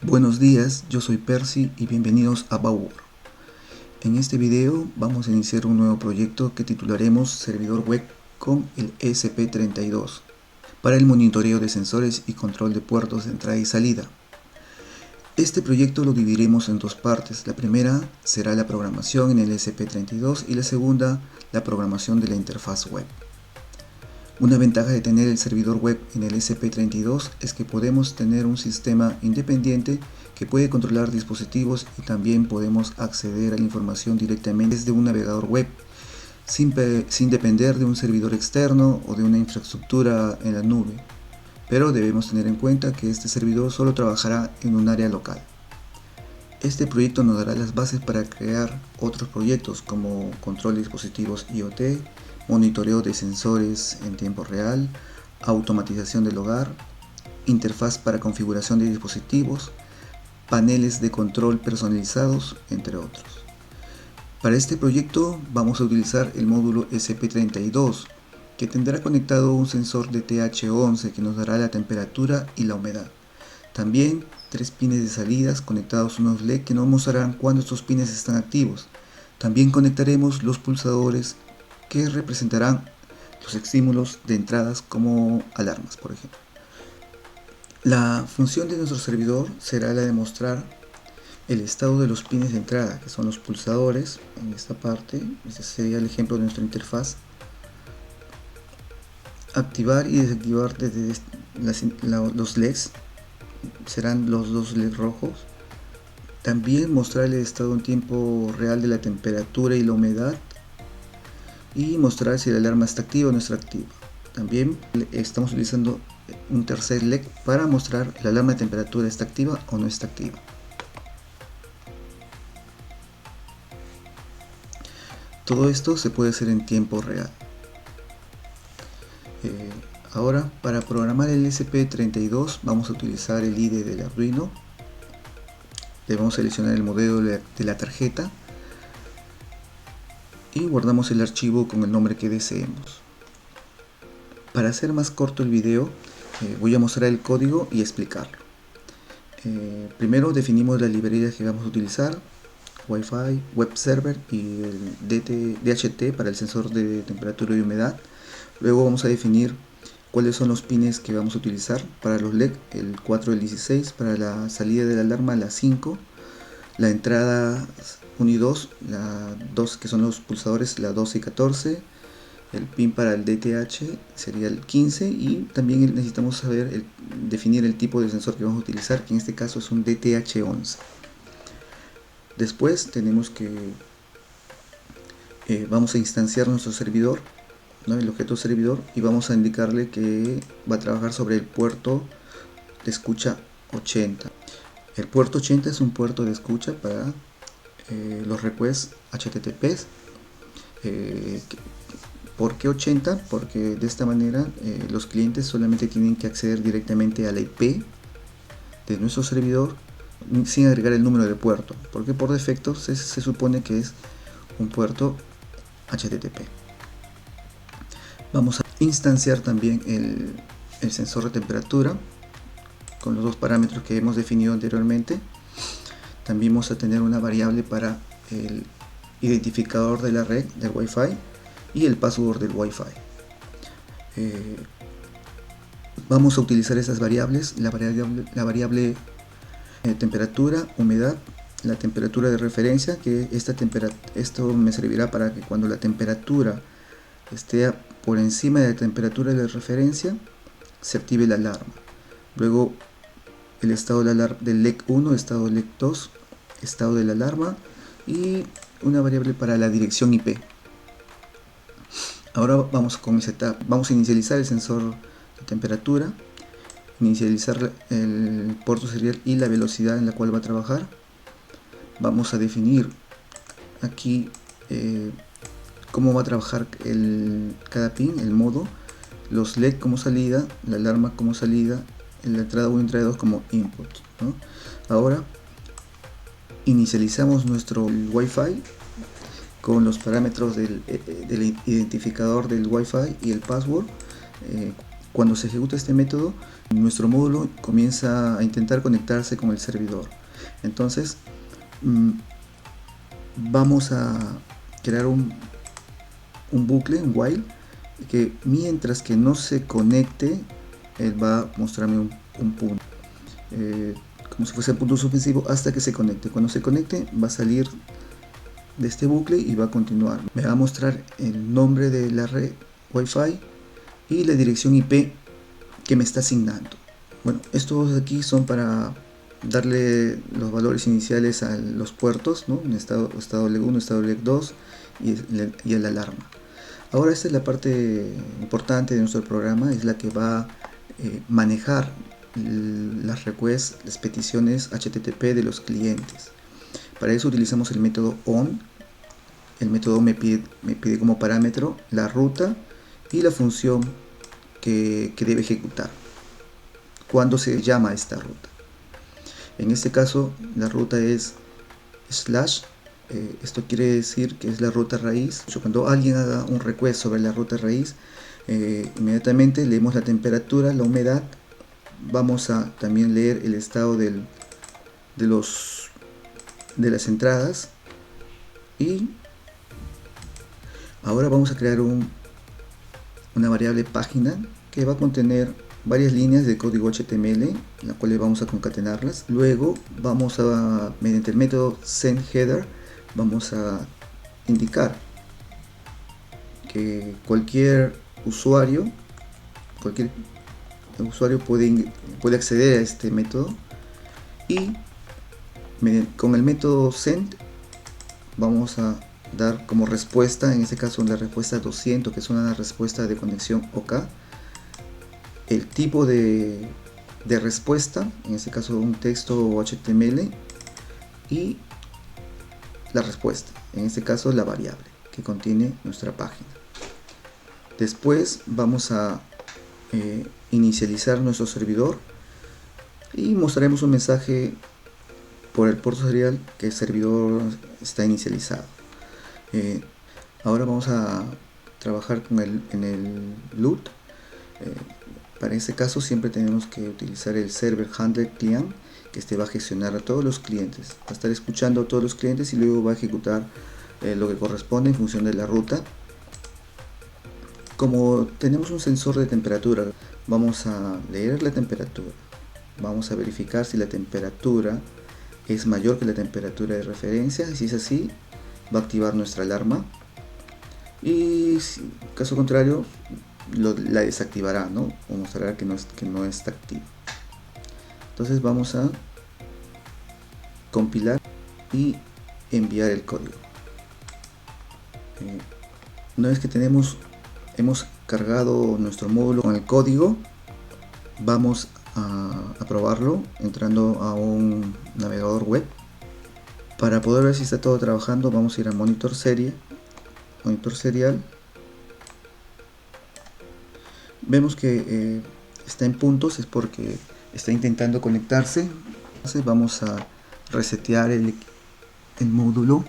Buenos días, yo soy Percy y bienvenidos a Bauer. En este video vamos a iniciar un nuevo proyecto que titularemos Servidor Web con el ESP32 para el monitoreo de sensores y control de puertos de entrada y salida. Este proyecto lo dividiremos en dos partes. La primera será la programación en el ESP32 y la segunda la programación de la interfaz web. Una ventaja de tener el servidor web en el ESP32 es que podemos tener un sistema independiente que puede controlar dispositivos y también podemos acceder a la información directamente desde un navegador web sin depender de un servidor externo o de una infraestructura en la nube. Pero debemos tener en cuenta que este servidor solo trabajará en un área local. Este proyecto nos dará las bases para crear otros proyectos como control de dispositivos IoT, monitoreo de sensores en tiempo real, automatización del hogar, interfaz para configuración de dispositivos, paneles de control personalizados, entre otros. Para este proyecto vamos a utilizar el módulo ESP32, que tendrá conectado un sensor de TH11 que nos dará la temperatura y la humedad. También 3 pines de salidas conectados a unos LED que nos mostrarán cuando estos pines están activos. También conectaremos los pulsadores que representarán los estímulos de entradas como alarmas, por ejemplo. La función de nuestro servidor será la de mostrar el estado de los pines de entrada, que son los pulsadores en esta parte. Este sería el ejemplo de nuestra interfaz. Activar y desactivar desde los LEDs, serán los dos LEDs rojos. También mostrar el estado en tiempo real de la temperatura y la humedad, y mostrar si la alarma está activa o no está activa. También estamos utilizando un tercer LED para mostrar la alarma de temperatura está activa o no está activa. Todo esto se puede hacer en tiempo real. Ahora, para programar el ESP32 vamos a utilizar el IDE del Arduino. Debemos seleccionar el modelo de la tarjeta y guardamos el archivo con el nombre que deseemos. Para hacer más corto el video, voy a mostrar el código y explicarlo. Primero definimos las librerías que vamos a utilizar: Wi-Fi, Web Server y el DHT para el sensor de temperatura y humedad. Luego vamos a definir cuáles son los pines que vamos a utilizar para los LED, el 4 y el 16, para la salida de la alarma la 5, la entrada 1 y 2, la 2 que son los pulsadores, la 12 y 14, el pin para el DTH sería el 15, y también necesitamos saber definir el tipo de sensor que vamos a utilizar, que en este caso es un DTH11. Después tenemos que vamos a instanciar nuestro servidor, ¿no? El objeto servidor, y vamos a indicarle que va a trabajar sobre el puerto de escucha 80. El puerto 80 es un puerto de escucha para los requests HTTPs. ¿Por qué 80? Porque de esta manera los clientes solamente tienen que acceder directamente a la IP de nuestro servidor sin agregar el número de puerto, porque por defecto se supone que es un puerto HTTP. Vamos a instanciar también el sensor de temperatura con los dos parámetros que hemos definido anteriormente. También vamos a tener una variable para el identificador de la red del Wi-Fi y el password del Wi-Fi. Vamos a utilizar esas variables: la variable temperatura, humedad, la temperatura de referencia, que esto me servirá para que cuando la temperatura esté por encima de la temperatura de referencia se active la alarma. Luego el estado del LED 1, estado del LED 2, estado de la alarma, y una variable para la dirección IP. Ahora vamos con mi setup. Vamos a inicializar el sensor de temperatura, inicializar el puerto serial y la velocidad en la cual va a trabajar. Vamos a definir aquí cómo va a trabajar cada pin, el modo, los LED como salida, la alarma como salida, la entrada 1 y entrada 2 como input, ¿no? Ahora inicializamos nuestro Wi-Fi con los parámetros del identificador del Wi-Fi y el password Cuando se ejecuta este método, nuestro módulo comienza a intentar conectarse con el servidor. Entonces vamos a crear un bucle, un while, que mientras que no se conecte, él va a mostrarme un punto, como si fuese un punto suspensivo, hasta que se conecte. Cuando se conecte va a salir de este bucle y va a continuar. Me va a mostrar el nombre de la red Wi-Fi y la dirección IP que me está asignando. Bueno, estos de aquí son para darle los valores iniciales a los puertos, ¿no? En estado LEC1, estado LEC2 y el alarma. Ahora esta es la parte importante de nuestro programa, es la que va a manejar las requests, las peticiones HTTP de los clientes. Para eso utilizamos el método ON. El método me pide como parámetro la ruta y la función que debe ejecutar cuando se llama a esta ruta. En este caso la ruta es slash. Esto quiere decir que es la ruta raíz. Cuando alguien haga un request sobre la ruta raíz, inmediatamente leemos la temperatura, la humedad. Vamos a también leer el estado de las entradas. Y ahora vamos a crear una variable página que va a contener varias líneas de código HTML, las cuales vamos a concatenarlas. Luego vamos a, mediante el método sendHeader, vamos a indicar que cualquier usuario puede acceder a este método, y con el método send vamos a dar como respuesta, en este caso la respuesta 200, que es una respuesta de conexión OK, el tipo de respuesta, en este caso un texto HTML, y la respuesta, en este caso la variable que contiene nuestra página. Después vamos a inicializar nuestro servidor y mostraremos un mensaje por el puerto serial que el servidor está inicializado. Ahora vamos a trabajar en el LUT. Para este caso siempre tenemos que utilizar el server handler client, que este va a gestionar a todos los clientes, va a estar escuchando a todos los clientes y luego va a ejecutar lo que corresponde en función de la ruta. Como tenemos un sensor de temperatura, vamos a leer la temperatura, vamos a verificar si la temperatura es mayor que la temperatura de referencia, y si es así va a activar nuestra alarma, y en caso contrario la desactivará, ¿no? O mostrará que no está activo. Entonces vamos a compilar y enviar el código. Una vez que hemos cargado nuestro módulo con el código, vamos a probarlo entrando a un navegador web. Para poder ver si está todo trabajando, vamos a ir a monitor serial. Vemos que está en puntos, es porque está intentando conectarse. Entonces vamos a resetear el módulo.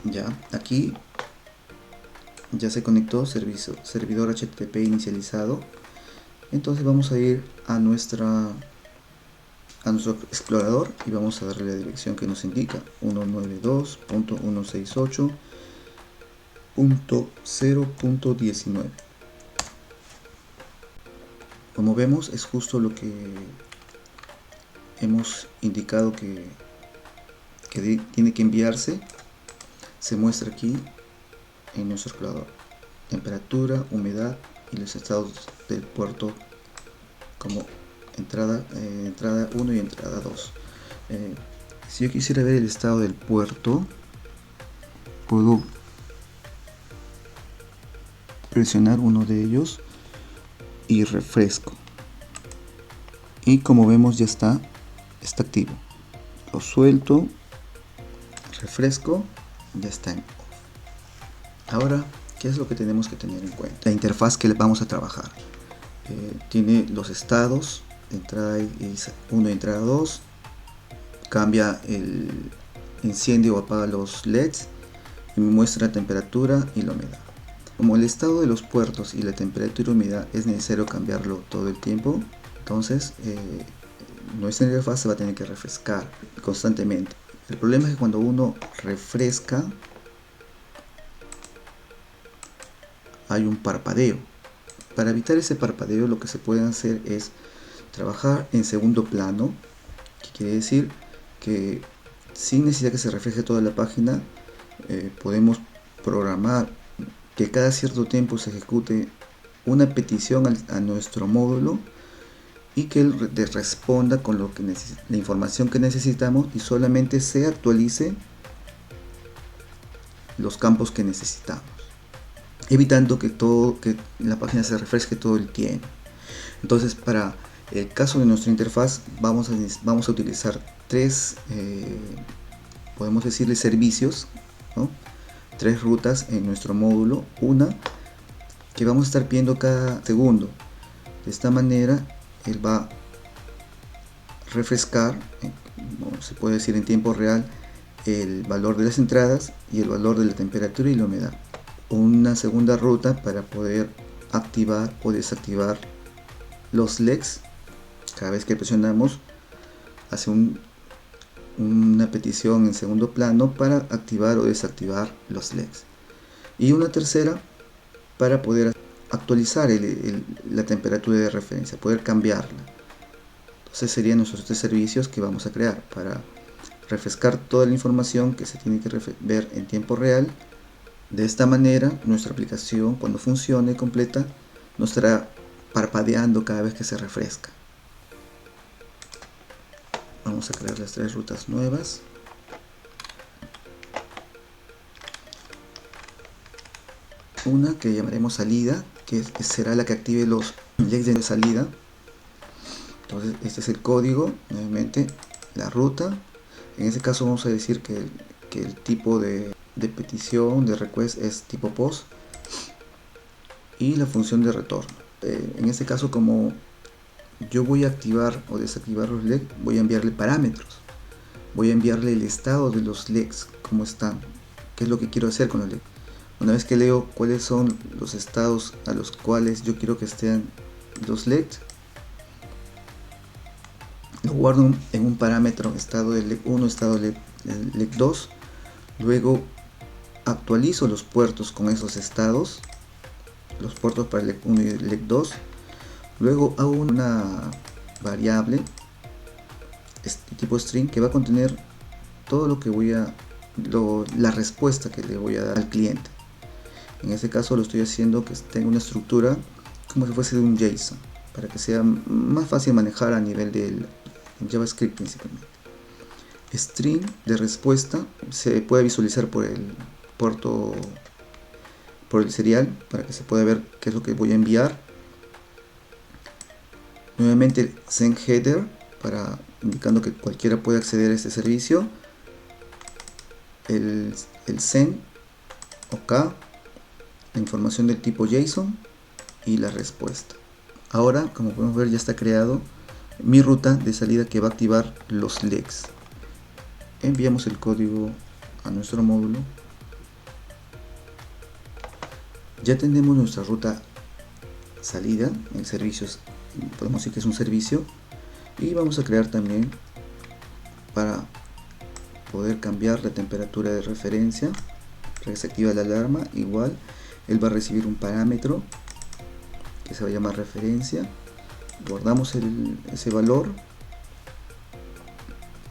Ya, aquí ya se conectó, servidor HTTP inicializado. Entonces vamos a ir a nuestro explorador y vamos a darle la dirección que nos indica: 192.168.0.19. Como vemos, es justo lo que hemos indicado que tiene que enviarse. Se muestra aquí en nuestro explorador: temperatura, humedad y los estados del puerto como entrada 1 y entrada 2. Si yo quisiera ver el estado del puerto, puedo presionar uno de ellos y refresco, y como vemos ya está activo. Lo suelto, refresco, ya está en off. Ahora, ¿qué es lo que tenemos que tener en cuenta? La interfaz que le vamos a trabajar tiene los estados: entrada 1 y entrada 2, cambia enciende o apaga los LEDs, y me muestra la temperatura y la humedad. Como el estado de los puertos y la temperatura y humedad es necesario cambiarlo todo el tiempo, entonces nuestra interfaz se va a tener que refrescar constantemente. El problema es que cuando uno refresca hay un parpadeo. Para evitar ese parpadeo, lo que se puede hacer es trabajar en segundo plano, que quiere decir que sin necesidad que se refleje toda la página, podemos programar que cada cierto tiempo se ejecute una petición a nuestro módulo y que él responda con la información que necesitamos y solamente se actualice los campos que necesitamos, evitando que la página se refresque todo el tiempo. Entonces, para el caso de nuestra interfaz vamos a utilizar tres, podemos decirle servicios, ¿no? Tres rutas en nuestro módulo. Una que vamos a estar pidiendo cada segundo. De esta manera él va a refrescar, se puede decir en tiempo real, el valor de las entradas y el valor de la temperatura y la humedad. Una segunda ruta para poder activar o desactivar los LEDs. Cada vez que presionamos hace una petición en segundo plano para activar o desactivar los LEDs. Y una tercera para poder actualizar la temperatura de referencia, poder cambiarla. Entonces serían nuestros tres servicios que vamos a crear para refrescar toda la información que se tiene que ver en tiempo real. De esta manera nuestra aplicación, cuando funcione completa, no estará parpadeando cada vez que se refresca. Vamos a crear las tres rutas nuevas. Una que llamaremos salida, que será la que active los LEDs de salida. Entonces este es el código, nuevamente la ruta. En este caso vamos a decir que el tipo de petición, de request, es tipo POST, y la función de retorno. En este caso, como yo voy a activar o desactivar los LEDs, voy a enviarle parámetros, voy a enviarle el estado de los LEDs, cómo están, qué es lo que quiero hacer con los LEDs. Una vez que leo cuáles son los estados a los cuales yo quiero que estén los LEDs, lo guardo en un parámetro estado de LED 1, estado de LED 2, luego actualizo los puertos con esos estados, los puertos para LED 1 y LED 2, luego hago una variable tipo string que va a contener todo lo que la respuesta que le voy a dar al cliente. En este caso lo estoy haciendo que tenga una estructura como si fuese de un JSON, para que sea más fácil manejar a nivel del JavaScript principalmente. String de respuesta se puede visualizar por el puerto, por el serial, para que se pueda ver qué es lo que voy a enviar. Nuevamente send header, indicando que cualquiera puede acceder a este servicio. El send OK, la información del tipo JSON y la respuesta. Ahora, como podemos ver, ya está creado mi ruta de salida que va a activar los LEDs. Enviamos el código a nuestro módulo. Ya tenemos nuestra ruta salida. El servicio podemos decir que es un servicio, y vamos a crear también para poder cambiar la temperatura de referencia para que se active la alarma. Igual él va a recibir un parámetro que se va a llamar referencia. Guardamos ese valor.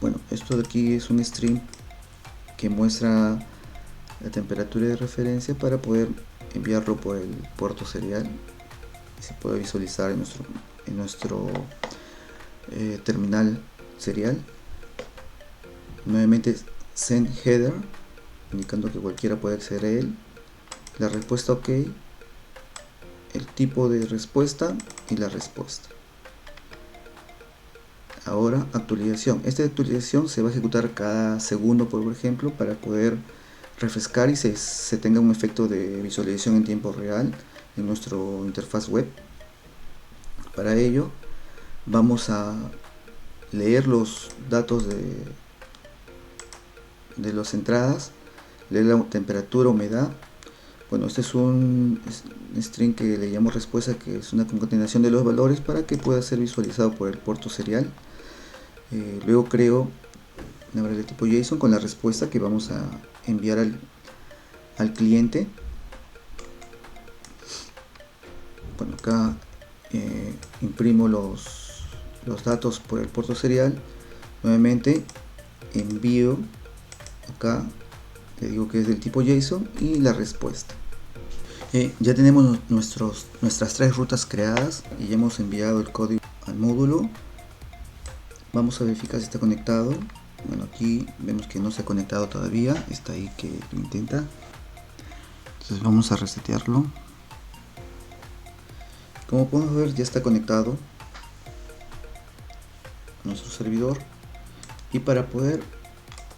Bueno, esto de aquí es un string que muestra la temperatura de referencia para poder enviarlo por el puerto serial y se puede visualizar en nuestro terminal serial. Nuevamente send header, indicando que cualquiera puede acceder a él, la respuesta OK, el tipo de respuesta y la respuesta. Ahora actualización. Esta actualización se va a ejecutar cada segundo, por ejemplo, para poder refrescar y se tenga un efecto de visualización en tiempo real en nuestra interfaz web. Para ello vamos a leer los datos de las entradas, lee la temperatura, humedad. Bueno, este es un string que le llamo respuesta, que es una concatenación de los valores para que pueda ser visualizado por el puerto serial. Luego creo una variable de tipo JSON con la respuesta que vamos a enviar al cliente. Bueno, acá imprimo los datos por el puerto serial. Nuevamente envío acá, le digo que es del tipo JSON y la respuesta. Ya tenemos nuestras 3 rutas creadas y ya hemos enviado el código al módulo. Vamos a verificar si está conectado. Bueno, aquí vemos que no se ha conectado todavía, está ahí que lo intenta. Entonces vamos a resetearlo. Como podemos ver, ya está conectado nuestro servidor, y para poder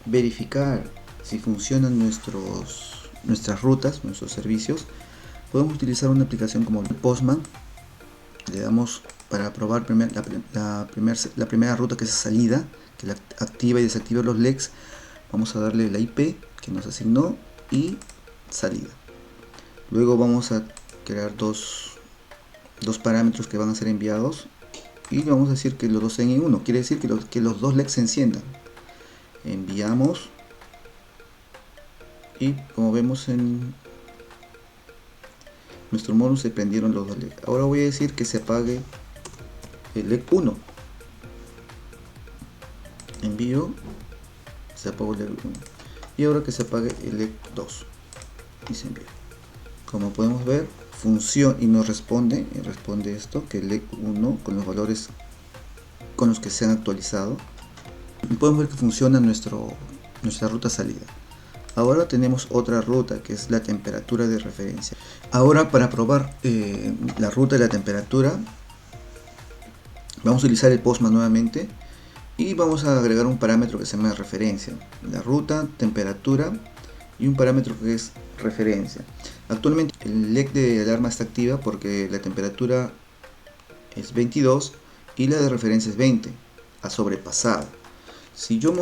verificar si funcionan nuestras rutas, nuestros servicios, podemos utilizar una aplicación como el Postman. Le damos para probar la primera ruta, que es salida, que la activa y desactiva los legs. Vamos a darle la IP que nos asignó y salida. Luego vamos a crear dos parámetros que van a ser enviados y vamos a decir que los dos sean en uno. Quiere decir que los dos legs se enciendan. Enviamos y como vemos en nuestro módulo se prendieron los dos legs. Ahora voy a decir que se apague el leg 1. Envío, se apagó el leg 1. Y ahora que se apague el leg 2 y se envía. Como podemos ver, funciona y nos responde esto, que el leg 1 con los valores con los que se han actualizado. Y podemos ver que funciona nuestra ruta salida. Ahora tenemos otra ruta, que es la temperatura de referencia. Ahora, para probar la ruta de la temperatura, vamos a utilizar el Postman nuevamente y vamos a agregar un parámetro que se llama referencia. La ruta, temperatura y un parámetro que es referencia. Actualmente el leg de alarma está activa porque la temperatura es 22 y la de referencia es 20, ha sobrepasado. Si yo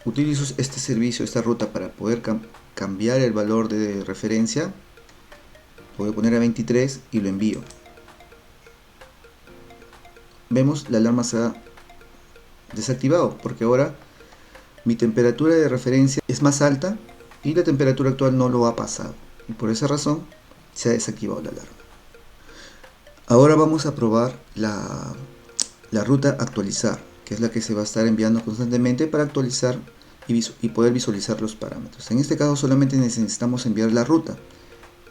utilizo este servicio, esta ruta, para poder cambiar el valor de referencia, voy a poner a 23 y lo envío. Vemos, la alarma se ha desactivado porque ahora mi temperatura de referencia es más alta y la temperatura actual no lo ha pasado, y por esa razón se ha desactivado la alarma. Ahora vamos a probar la ruta actualizar, que es la que se va a estar enviando constantemente para actualizar y poder visualizar los parámetros. En este caso solamente necesitamos enviar la ruta.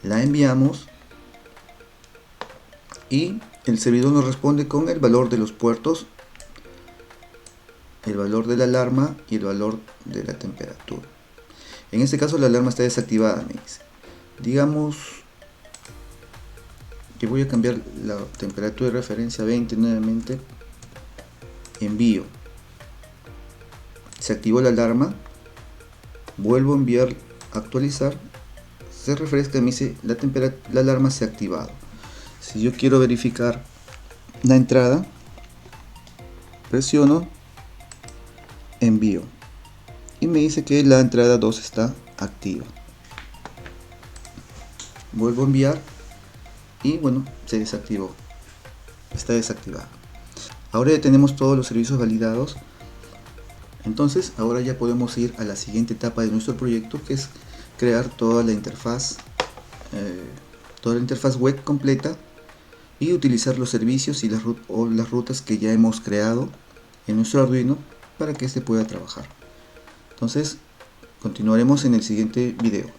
La enviamos y el servidor nos responde con el valor de los puertos, el valor de la alarma y el valor de la temperatura. En este caso la alarma está desactivada, me dice. Digamos que voy a cambiar la temperatura de referencia a 20 nuevamente. Envío. Se activó la alarma. Vuelvo a enviar, actualizar. Se refresca y me dice la alarma se ha activado. Si yo quiero verificar la entrada, presiono envío y me dice que la entrada 2 está activa. Vuelvo a enviar y bueno, se desactivó, está desactivado. Ahora ya tenemos todos los servicios validados. Entonces ahora ya podemos ir a la siguiente etapa de nuestro proyecto, que es crear toda la interfaz web completa y utilizar los servicios y las rutas que ya hemos creado en nuestro Arduino para que este pueda trabajar. Entonces continuaremos en el siguiente video.